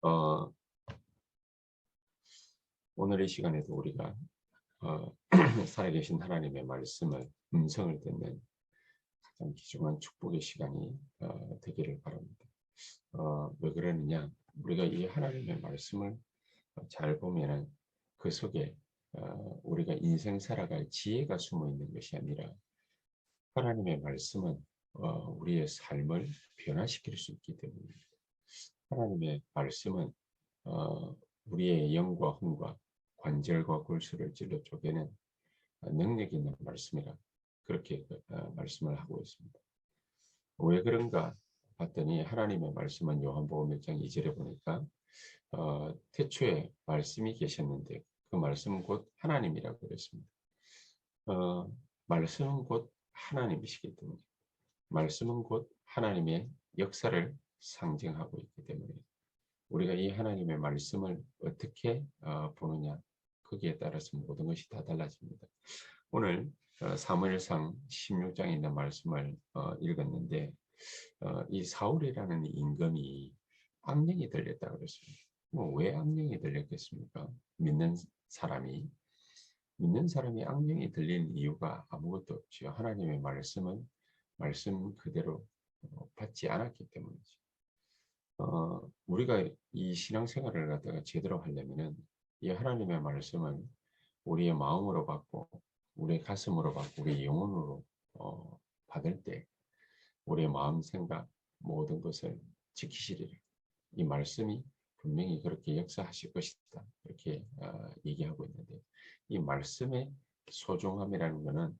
어, 오늘 이 시간에도 우리가 살아계신 하나님의 말씀을 음성을 듣는 가장 귀중한 축복의 시간이 되기를 바랍니다. 왜 그러느냐? 우리가 이 하나님의 말씀을 잘 보면은 그 속에 우리가 인생 살아갈 지혜가 숨어 있는 것이 아니라 하나님의 말씀은 우리의 삶을 변화시킬 수 있기 때문입니다. 하나님의 말씀은 우리의 영과 혼과 관절과 골수를 찔러 쪼개는 능력 있는 말씀이라 그렇게 말씀을 하고 있습니다. 왜 그런가 봤더니 하나님의 말씀은 요한복음 1장 2절에 보니까 태초에 말씀이 계셨는데 그 말씀은 곧 하나님이라고 그랬습니다. 말씀은 곧 하나님이시기 때문에 말씀은 곧 하나님의 역사를 상징하고 있기 때문에 우리가 이 하나님의 말씀을 어떻게 보느냐 거기에 따라서 모든 것이 다 달라집니다. 오늘 사무엘상 16장에 있는 말씀을 읽었는데 이 사울이라는 임금이 악령이 들렸다고 그랬습니다. 왜 악령이 들렸겠습니까? 믿는 사람이 악령이 들린 이유가 아무것도 없죠. 하나님의 말씀은 말씀 그대로 받지 않았기 때문이죠. 우리가 이 신앙생활을 갖다가 제대로 하려면은 이 하나님의 말씀은 우리의 마음으로 받고 우리의 가슴으로 받고 우리의 영혼으로 받을 때 우리의 마음 생각 모든 것을 지키시리라. 이 말씀이 분명히 그렇게 역사하실 것이다. 이렇게 얘기하고 있는데 이 말씀의 소중함이라는 것은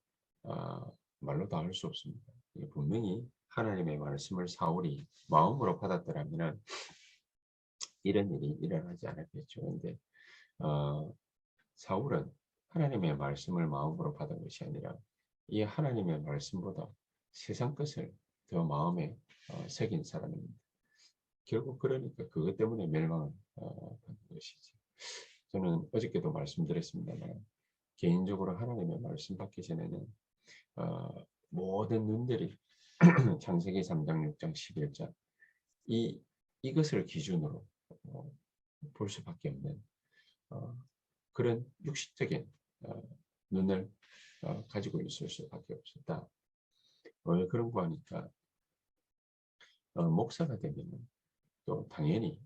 말로 다 할 수 없습니다. 분명히 하나님의 말씀을 사울이 마음으로 받았더라면 이런 일이 일어나지 않았겠죠. 그런데 사울은 하나님의 말씀을 마음으로 받은 것이 아니라 이 하나님의 말씀보다 세상 것을 더 마음에 새긴 사람입니다. 결국 그러니까 그것 때문에 멸망을 받는 것이죠. 저는 어저께도 말씀드렸습니다만 개인적으로 하나님의 말씀 받기 전에는 모든 눈들이 창세기 3장, 6장, 11장 이것을 기준으로 볼 수밖에 없는 그런 육신적인 눈을 가지고 있을 수밖에 없었다. 왜 그런 거 하니까 목사가 되면 또 당연히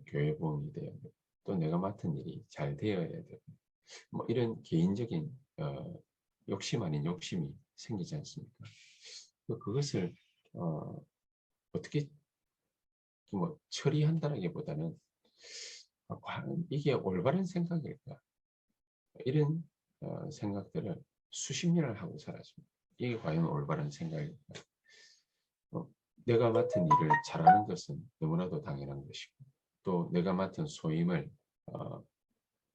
교회 부흥이 돼야 되고 또 내가 맡은 일이 잘 되어야 되고 뭐 이런 개인적인 욕심 아닌 욕심이 생기지 않습니까? 그것을 어떻게 뭐 처리한다라기보다는 이게 올바른 생각일까? 이런 생각들을 수십 년을 하고 살았습니다. 이게 과연 올바른 생각일까? 내가 맡은 일을 잘하는 것은 너무나도 당연한 것이고 또 내가 맡은 소임을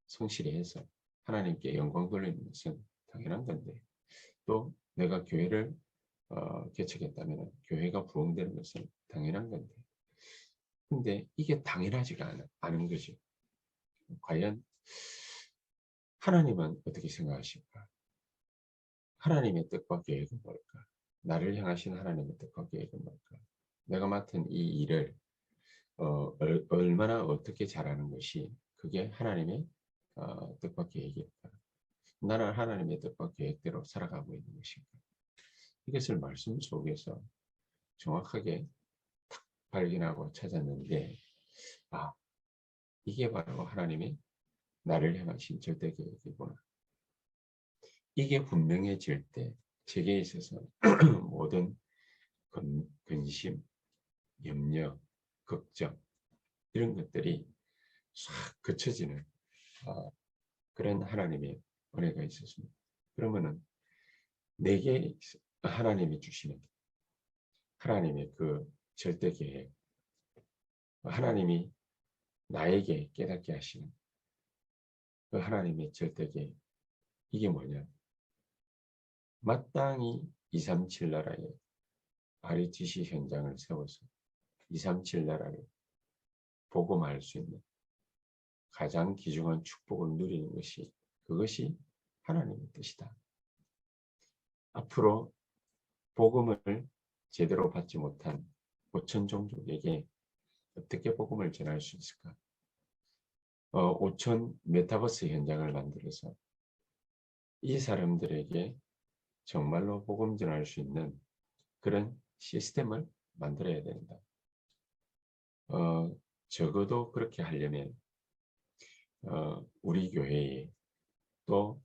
성실히 해서 하나님께 영광 돌리는 것은 당연한 건데 또 내가 교회를 개척했다면 교회가 부흥되는 것은 당연한 건데 근데 이게 당연하지가 않은 거죠. 과연 하나님은 어떻게 생각하실까? 하나님의 뜻과 계획은 뭘까? 나를 향하신 하나님의 뜻과 계획은 뭘까? 내가 맡은 이 일을 얼마나 어떻게 잘하는 것이 그게 하나님의 뜻과 계획일까? 나는 하나님의 뜻과 계획대로 살아가고 있는 것인가? 이것을 말씀 속에서 정확하게 탁 발견하고 찾았는데 이게 바로 하나님의 나를 향하신 절대 계획이구나. 이게 분명해질 때 제게 있어서 모든 근심, 염려, 걱정 이런 것들이 싹 그쳐지는 그런 하나님의 은혜가 있었습니다. 그러면은 내게 하나님이 주시는 하나님의 그 절대 계획, 하나님이 나에게 깨닫게 하시는 그 하나님의 절대 계획 이게 뭐냐? 마땅히 237 나라에 RUTC 현장을 세워서 237 나라를 복음할 수 있는 가장 귀중한 축복을 누리는 것이 그것이 하나님의 뜻이다. 앞으로 복음을 제대로 받지 못한 5천 종족에게 어떻게 복음을 전할 수 있을까? 5천 메타버스 현장을 만들어서 이 사람들에게 정말로 복음 전할 수 있는 그런 시스템을 만들어야 된다. 적어도 그렇게 하려면 우리 교회에 또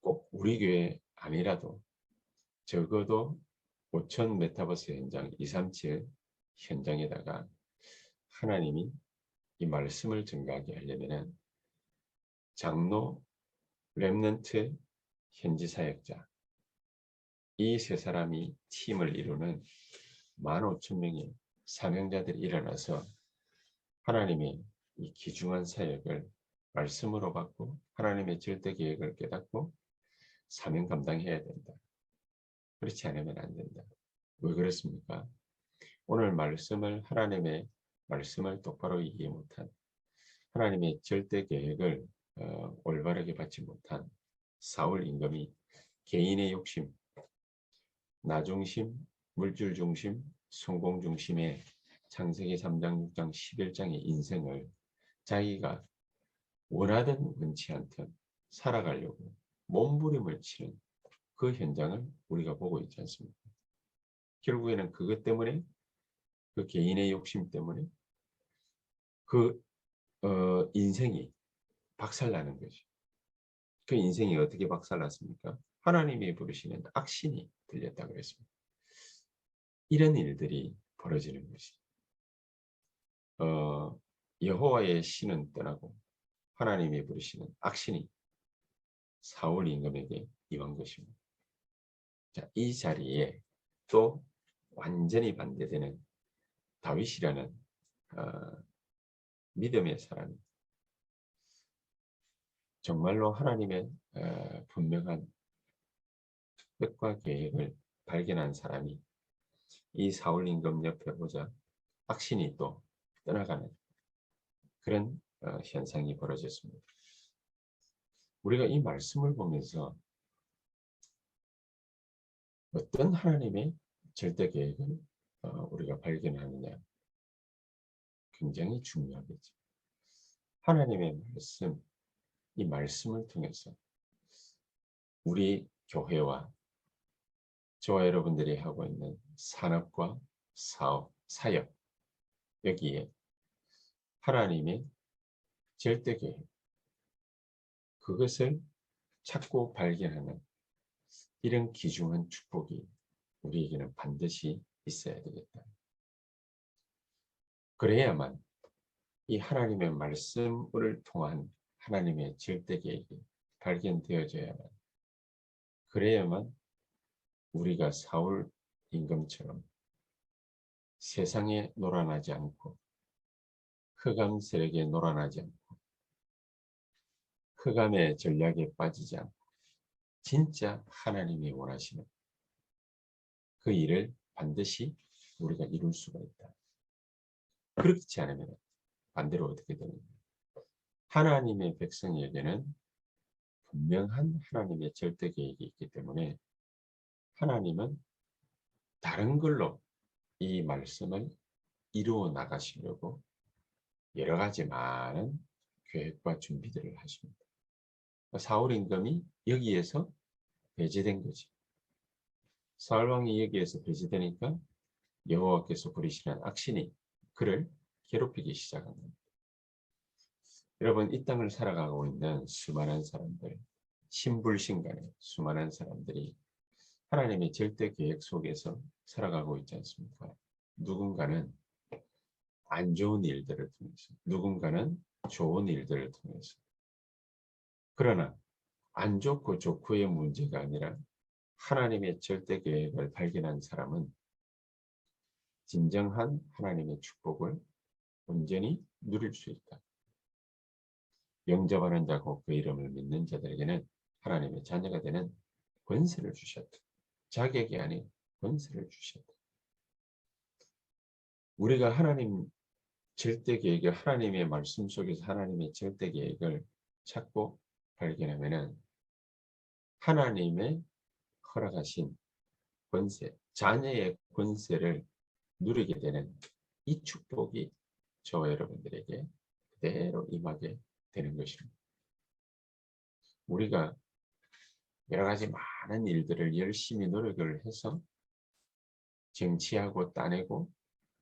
꼭 우리 교회 아니라도 적어도 5천 메타버스 현장 237 현장에다가 하나님이 이 말씀을 증가하게 하려면 장로, 렘넌트, 현지 사역자 이 세 사람이 팀을 이루는 15,000명의 사명자들이 일어나서 하나님의 이 귀중한 사역을 말씀으로 받고 하나님의 절대 계획을 깨닫고 사명 감당해야 된다. 그렇지 않으면 안 된다. 왜 그렇습니까? 오늘 말씀을 하나님의 말씀을 똑바로 이해 못한 하나님의 절대 계획을 올바르게 받지 못한 사울 임금이 개인의 욕심, 나 중심, 물질 중심, 성공 중심의 창세기 3장, 6장, 11장의 인생을 자기가 원하든 원치 않든 살아가려고 몸부림을 치는 그 현장을 우리가 보고 있지 않습니까? 결국에는 그것 때문에 그 개인의 욕심 때문에 그 인생이 박살나는 거죠. 그 인생이 어떻게 박살났습니까? 하나님이 부르시는 악신이 들렸다고 했습니다. 이런 일들이 벌어지는 것이 여호와의 신은 떠나고 하나님이 부르시는 악신이 사울 임금에게 임한 것입니다. 자, 이 자리에 또 완전히 반대되는 다윗이라는 믿음의 사람이 정말로 하나님의 분명한 뜻과 계획을 발견한 사람이 이 사울 임금 옆에 보자 악신이 또 떠나가는 그런 현상이 벌어졌습니다. 우리가 이 말씀을 보면서 어떤 하나님의 절대 계획을 우리가 발견하느냐 굉장히 중요하겠죠. 하나님의 말씀, 이 말씀을 통해서 우리 교회와 저와 여러분들이 하고 있는 산업과 사업, 사역 여기에 하나님의 절대 계획 그것을 찾고 발견하는 이런 귀중한 축복이 우리에게는 반드시 있어야 되겠다. 그래야만 이 하나님의 말씀을 통한 하나님의 절대 계획이 발견되어져야만 그래야만 우리가 사울 임금처럼 세상에 놀아나지 않고 흑암 세력에 놀아나지 않고 흑암의 전략에 빠지지 않고 진짜 하나님이 원하시는 그 일을 반드시 우리가 이룰 수가 있다. 그렇지 않으면 반대로 어떻게 되느냐. 하나님의 백성에게는 분명한 하나님의 절대 계획이 있기 때문에 하나님은 다른 걸로 이 말씀을 이루어 나가시려고 여러 가지 많은 계획과 준비들을 하십니다. 사울 임금이 여기에서 배제된 거지. 사울 왕이 여기에서 배제되니까 여호와께서 부리시는 악신이 그를 괴롭히기 시작한 겁니다. 여러분 이 땅을 살아가고 있는 수많은 사람들, 신불신간의 수많은 사람들이 하나님의 절대 계획 속에서 살아가고 있지 않습니까? 누군가는 안 좋은 일들을 통해서, 누군가는 좋은 일들을 통해서. 그러나 안 좋고 좋고의 문제가 아니라 하나님의 절대 계획을 발견한 사람은 진정한 하나님의 축복을 온전히 누릴 수 있다. 영접하는 자고 그 이름을 믿는 자들에게는 하나님의 자녀가 되는 권세를 주셨다. 자격이 아닌 권세를 주셨다. 우리가 하나님 절대 계획을 하나님의 말씀 속에서 하나님의 절대 계획을 찾고 발견하면은 하나님의 허락하신 권세, 자녀의 권세를 누리게 되는 이 축복이 저와 여러분들에게 그대로 임하게 되는 것입니다. 우리가 여러 가지 많은 일들을 열심히 노력을 해서 쟁취하고 따내고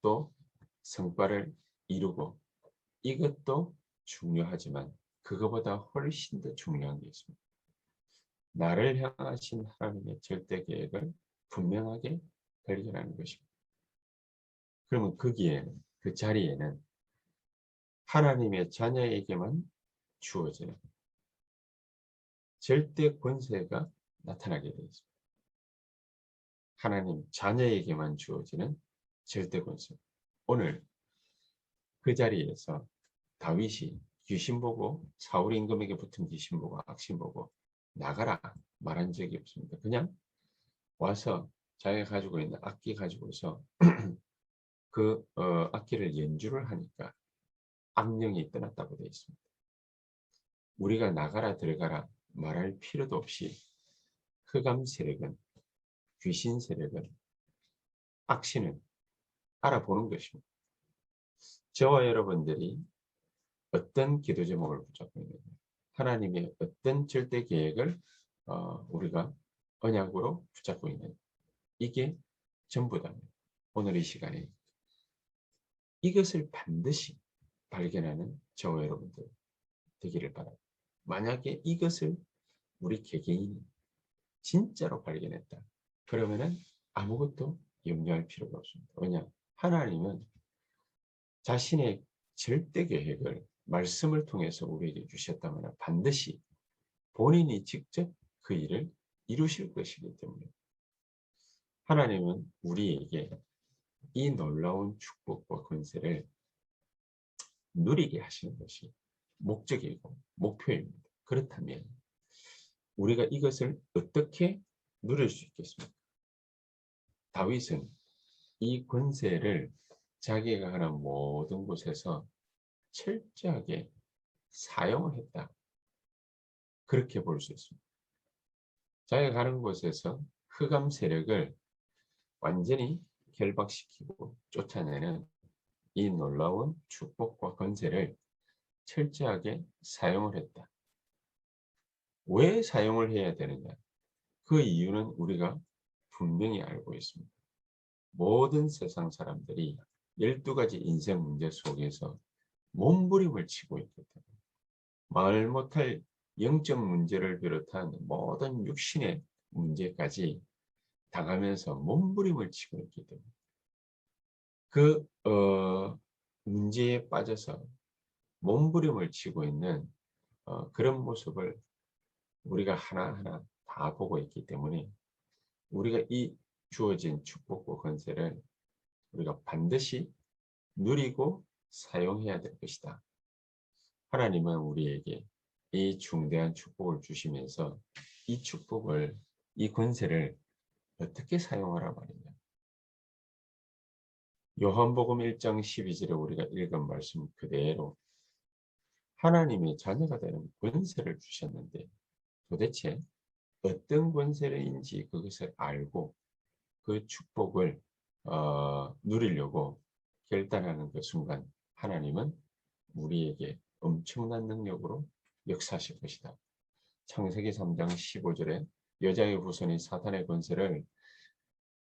또 성과를 이루고 이것도 중요하지만 그거보다 훨씬 더 중요한 게 있습니다. 나를 향하신 하나님의 절대 계획을 분명하게 발견하는 것입니다. 그러면 거기에는 그 자리에는 하나님의 자녀에게만 주어지는 절대 권세가 나타나게 되어 있습니다. 하나님 자녀에게만 주어지는 절대 권세. 오늘 그 자리에서 다윗이 귀신 보고 사울 임금에게 붙은 귀신 보고 악신 보고 나가라 말한 적이 없습니다. 그냥 와서 자기가 가지고 있는 악기 가지고서 그 악기를 연주를 하니까 악령이 떠났다고 되어 있습니다. 우리가 나가라 들어가라 말할 필요도 없이 흑암 세력은 귀신 세력은 악신은 알아보는 것입니다. 저와 여러분들이 어떤 기도 제목을 붙잡고 있느냐, 하나님의 어떤 절대 계획을 우리가 언약으로 붙잡고 있느냐, 이게 전부다. 오늘 이 시간에 이것을 반드시 발견하는 저와 여러분들 되기를 바랍니다. 만약에 이것을 우리 개개인이 진짜로 발견했다. 그러면은 아무것도 염려할 필요가 없습니다. 왜냐? 하나님은 자신의 절대 계획을 말씀을 통해서 우리에게 주셨다면 반드시 본인이 직접 그 일을 이루실 것이기 때문에 하나님은 우리에게 이 놀라운 축복과 권세를 누리게 하시는 것이 목적이고 목표입니다. 그렇다면 우리가 이것을 어떻게 누릴 수 있겠습니까? 다윗은 이 권세를 자기가 하는 모든 곳에서 철저하게 사용을 했다. 그렇게 볼 수 있습니다. 자기가 가는 곳에서 흑암 세력을 완전히 결박시키고 쫓아내는 이 놀라운 축복과 권세를 철저하게 사용을 했다. 왜 사용을 해야 되느냐? 그 이유는 우리가 분명히 알고 있습니다. 모든 세상 사람들이 12가지 인생 문제 속에서 몸부림을 치고 있기 때문에 말 못할 영적 문제를 비롯한 모든 육신의 문제까지 당하면서 몸부림을 치고 있기 때문에 그 문제에 빠져서 몸부림을 치고 있는 그런 모습을 우리가 하나하나 다 보고 있기 때문에 우리가 이 주어진 축복과 권세를 우리가 반드시 누리고 사용해야 될 것이다. 하나님은 우리에게 이 중대한 축복을 주시면서 이 축복을, 이 권세를 어떻게 사용하라 말이냐. 요한복음 1장 12절에 우리가 읽은 말씀 그대로 하나님의 자녀가 되는 권세를 주셨는데 도대체 어떤 권세인지 그것을 알고 그 축복을 누리려고 결단하는 그 순간 하나님은 우리에게 엄청난 능력으로 역사하실 것이다. 창세기 3장 15절에 여자의 후손이 사탄의 권세를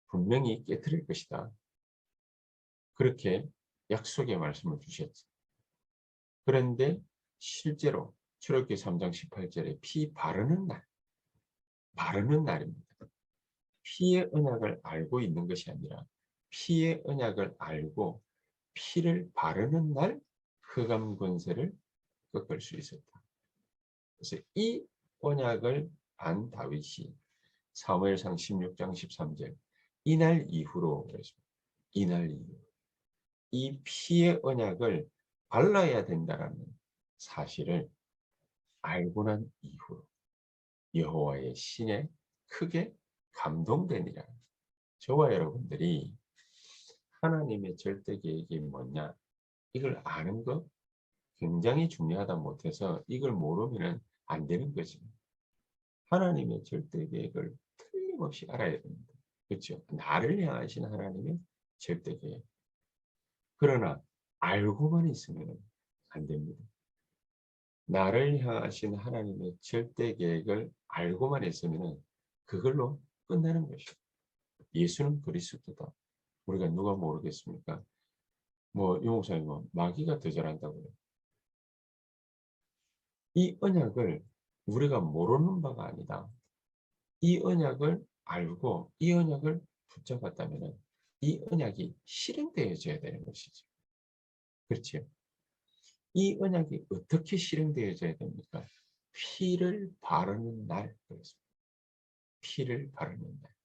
분명히 깨뜨릴 것이다. 그렇게 약속의 말씀을 주셨죠. 그런데 실제로 출애굽기 3장 18절에 피 바르는 날, 바르는 날입니다. 피의 언약을 알고 있는 것이 아니라 피의 언약을 알고 피를 바르는 날 흑암 권세를 꺾을 수 있었다. 그래서 이 언약을 안 다윗이 사무엘상 16장 13절 이날 이후로 그랬습니다. 이날 이후 이 피의 언약을 발라야 된다는 사실을 알고 난 이후로 여호와의 신에 크게 감동되니라. 저와 여러분들이 하나님의 절대 계획이 뭐냐 이걸 아는 거 굉장히 중요하다 못해서 이걸 모르면 안 되는 거지. 하나님의 절대 계획을 틀림없이 알아야 됩니다. 그렇죠? 나를 향하신 하나님의 절대 계획. 그러나 알고만 있으면 안 됩니다. 나를 향하신 하나님의 절대 계획을 알고만 있으면 그걸로 끝나는 것이죠. 예수는 그리스도다. 우리가 누가 모르겠습니까? 뭐 유목사님 뭐 마귀가 더 잘한다고요. 이 언약을 우리가 모르는 바가 아니다. 이 언약을 알고 이 언약을 붙잡았다면 이 언약이 실행되어져야 되는 것이죠. 그렇죠? 이 언약이 어떻게 실행되어져야 됩니까? 피를 바르는 날. 그렇습니다. 피를 바르는 날.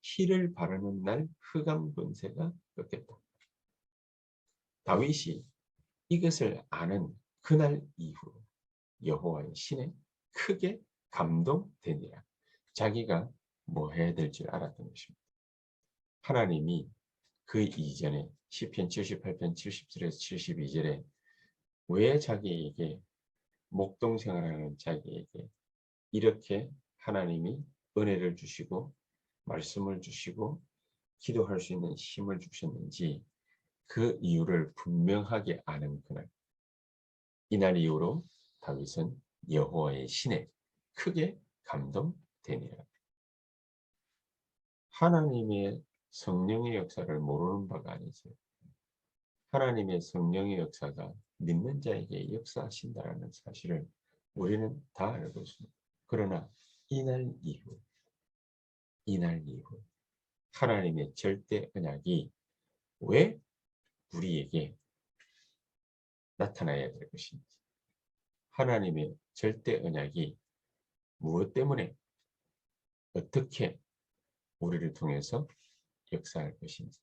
피를 바르는 날 흑암 권세가 꺾였다. 다윗이 이것을 아는 그날 이후로 여호와의 신에 크게 감동되니라. 자기가 뭐 해야 될 줄 알았던 것입니다. 하나님이 그 이전에 시편 78편 70절에서 72절에 왜 자기에게 목동 생활하는 자기에게 이렇게 하나님이 은혜를 주시고 말씀을 주시고 기도할 수 있는 힘을 주셨는지 그 이유를 분명하게 아는 그날, 이날 이후로 다윗은 여호와의 신에 크게 감동되니라. 하나님의 성령의 역사를 모르는 바가 아니죠. 하나님의 성령의 역사가 믿는 자에게 역사하신다라는 사실을 우리는 다 알고 있습니다. 그러나 이날 이후 하나님의 절대 언약이 왜 우리에게 나타나야 될 것인지, 하나님의 절대 언약이 무엇 때문에 어떻게 우리를 통해서 역사할 것인지,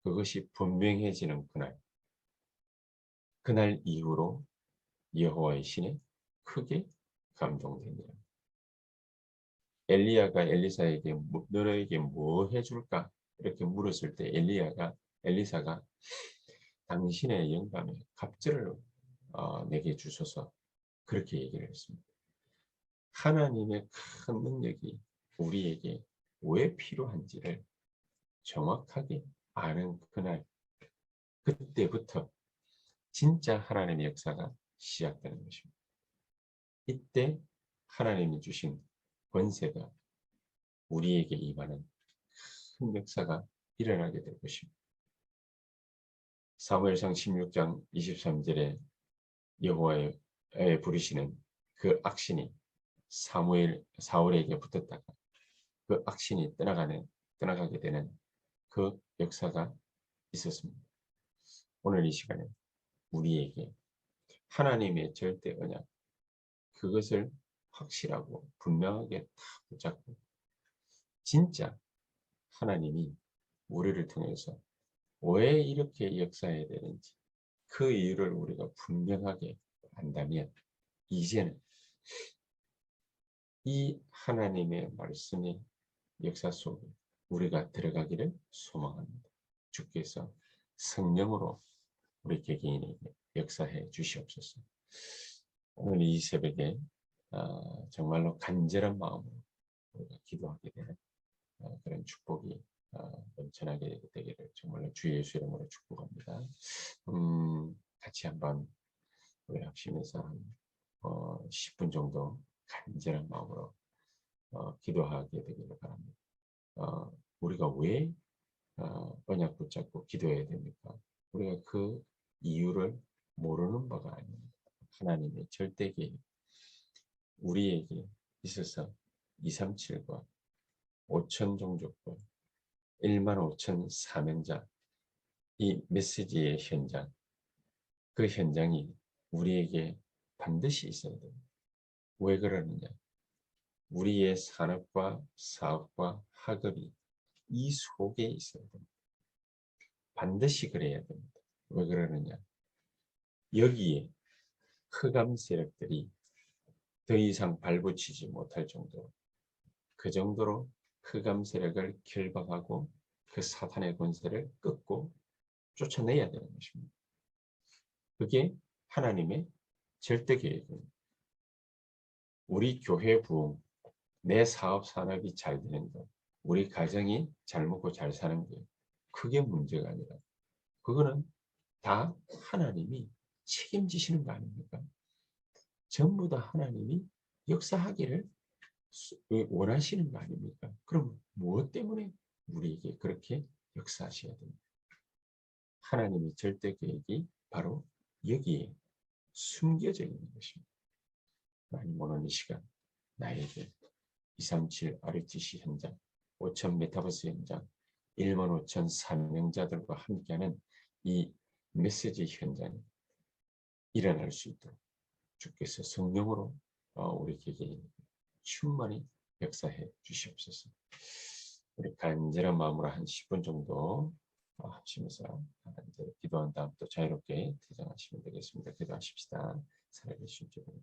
그것이 분명해지는 그날 이후로 여호와의 신에 크게 감동됩니다. 엘리야가 엘리사에게 너에게 뭐 해줄까? 이렇게 물었을 때 엘리사가 당신의 영감에 갑절을 내게 주소서 그렇게 얘기를 했습니다. 하나님의 큰 능력이 우리에게 왜 필요한지를 정확하게 아는 그날, 그때부터 진짜 하나님의 역사가 시작되는 것입니다. 이때 하나님이 주신 권세가 우리에게 임하는 큰 역사가 일어나게 될 것입니다. 사무엘상 16장 23절에 여호와의 부르시는 그 악신이 사울에게 붙었다가 그 악신이 떠나가게 되는 그 역사가 있었습니다. 오늘 이 시간에 우리에게 하나님의 절대 언약, 그것을 확실하고 분명하게 다 붙잡고 진짜 하나님이 우리를 통해서 왜 이렇게 역사해야 되는지 그 이유를 우리가 분명하게 안다면 이제는 이 하나님의 말씀의 역사 속에 우리가 들어가기를 소망합니다. 주께서 성령으로 우리 개개인에게 역사해 주시옵소서. 오늘 이 새벽에 정말로 간절한 마음으로 우리가 기도하게 되는 그런 축복이 넘쳐나게 되기를 정말로 주 예수 이름으로 축복합니다. 같이 한번 우리 합심해서 한 10분 정도 간절한 마음으로 기도하게 되기를 바랍니다. 우리가 왜 언약 붙잡고 기도해야 됩니까? 우리가 그 이유를 모르는 바가 아닙니다. 하나님의 절대 계획, 우리에게 있어서 237과 5천 종족과 1만 5천 사명자, 이 메시지의 현장, 그 현장이 우리에게 반드시 있어야 됩니다. 왜 그러느냐? 우리의 산업과 사업과 학업이 이 속에 있어야 됩니다. 반드시 그래야 됩니다. 왜 그러느냐? 여기에 흑암 세력들이 더 이상 발붙이지 못할 정도로, 그 정도로 흑암 세력을 결박하고 그 사탄의 권세를 끊고 쫓아내야 되는 것입니다. 그게 하나님의 절대 계획입니다. 우리 교회 부흥, 내 사업 산업이 잘 되는 것, 우리 가정이 잘 먹고 잘 사는 게 그게 문제가 아니라 그거는 다 하나님이 책임지시는 거 아닙니까? 전부 다 하나님이 역사하기를 원하시는 거 아닙니까? 그럼 무엇 때문에 우리에게 그렇게 역사하셔야 됩니까? 하나님의 절대 계획이 바로 여기에 숨겨져 있는 것입니다. 하나님 오늘 이 시간 나에게 237 RUTC 현장, 5천 메타버스 현장, 1만 5천 사명자들과 함께하는 이 메시지 현장이 일어날 수 있도록 주께서 성령으로 우리에게 충만히 역사해 주시옵소서. 우리 간절한 마음으로 한 10분 정도 하시면서 이제 기도한 다음 또 자유롭게 퇴장하시면 되겠습니다. 기도하십시다. 살아계신 주님.